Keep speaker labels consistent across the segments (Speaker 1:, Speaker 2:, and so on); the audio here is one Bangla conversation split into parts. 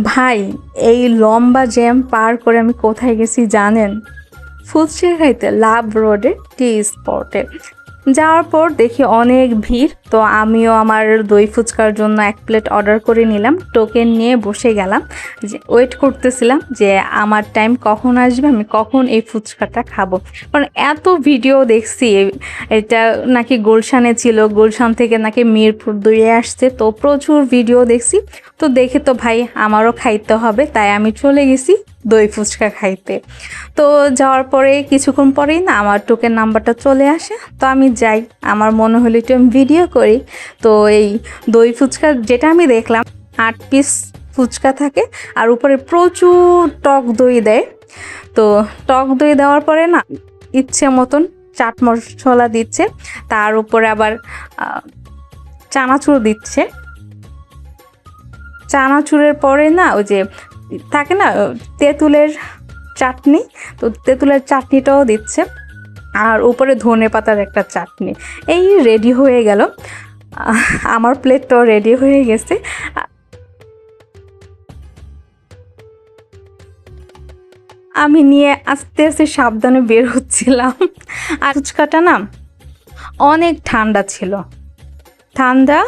Speaker 1: ভাই, এই লম্বা জ্যাম পার করে আমি কোথায় গেছি জানেন? ফুচকা খাইতে লাভ রোডে টি স্পটে। যাওয়ার পর দেখি অনেক ভিড়, তো আমিও আমার দই ফুচকার জন্য 1 প্লেট অর্ডার করে নিলাম। টোকেন নিয়ে বসে গেলাম, যে ওয়েট করতেছিলাম যে আমার টাইম কখন আসবে, আমি কখন এই ফুচকাটা খাবো। কারণ এত ভিডিও দেখছি, এটা নাকি গুলশানে ছিল, গুলশান থেকে নাকি মিরপুর 2-এ আসছে, তো প্রচুর ভিডিও দেখছি। তো দেখে তো ভাই আমারও খাইতে হবে, তাই আমি চলে গেছি দই ফুচকা খাইতে। তো যাওয়ার পরে কিছুক্ষণ পরেই না আমার টোকেন নাম্বারটা চলে আসে, তো আমি যাই। আমার মনে হলো একটু আমি ভিডিও করি। তো এই দই ফুচকা যেটা আমি দেখলাম, 8 পিস ফুচকা থাকে আর উপরে প্রচুর টক দই দেয়। তো টক দই দেওয়ার পরে না ইচ্ছে মতন চাট মশলা দিচ্ছে, তার উপরে আবার চানাচুর দিচ্ছে। চানাচুরের পরে না ওই যে থাকে না তেঁতুলের চাটনি, তো তেঁতুলের চাটনিটাও দিচ্ছে, আর উপরে ধনেপাতার একটা চাটনি। এই রেডি হয়ে গেল, আমার প্লেটটাও রেডি হয়ে গেছে। আমি নিয়ে আস্তে আস্তে সাবধানে বের হচ্ছিলাম। আর ফুচকাটা না অনেক ঠান্ডা ছিল, ঠান্ডা,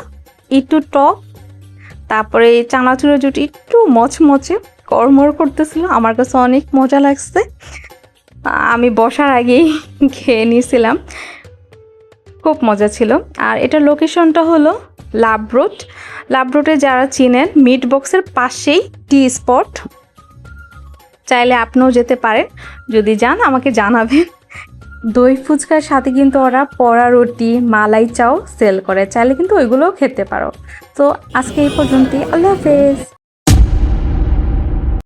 Speaker 1: একটু টক, তারপরে এই চানাচুরের জুটি একটু মচমচে কড়মড় করতেছিল। আমার কাছে অনেক মজা লাগছে, আমি বসার আগেই খেয়ে নিয়েছিলাম, খুব মজা ছিল। আর এটার লোকেশনটা হলো লাভ রোড। লাভ রোডে যারা চিনেন, মিট বক্সের পাশেই টি স্পট, চাইলে আপনিও যেতে পারেন। যদি যান আমাকে জানাবেন। দই ফুচকার সাথে কিন্তু ওরা পড়া রুটি, মালাই চাও সেল করে, চাইলে কিন্তু ওইগুলোও খেতে পারো। তো আজকে এই পর্যন্তই, আল্লাহ হাফেজ।